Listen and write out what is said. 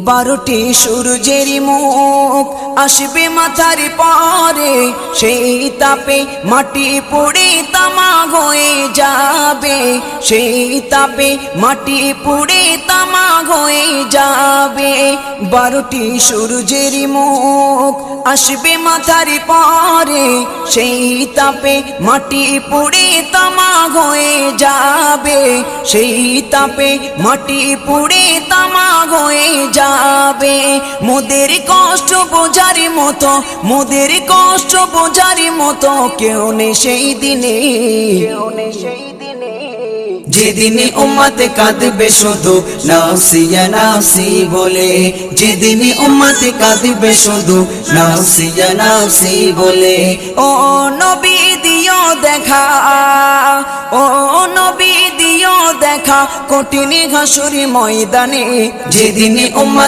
12টি সূর্যের মুখ আসবে মাথার পরে, সেই তাপে মাটি পুড়ে তামা হয়ে যাবে, সেই তাপে মাটি পুড়ে তামা হয়ে যাবে। 12টি সূর্যের মুখ আসবে মাথার পরে, সেই তাপে মাটি পুড়ে তামা হয়ে যাবে, সেই তাপে মাটি পুড়ে তামা হয়ে যাবে। মোদের কষ্ট বোঝার মতো, মোদের কষ্ট বোঝার মতো কেউ নেই সেই দিনে, যেদিনে উম্মত কাঁদবে শুধু নাফসি ইয়া নাফসি বলে, যেদিনে উম্মত কাঁদবে শুধু নাফসি ইয়া নাফসি বলে। ও নবী দিও দেখা, ও নবী দিও দেখা কঠিন হাসুর ময়দানে, যেদিনে উম্মত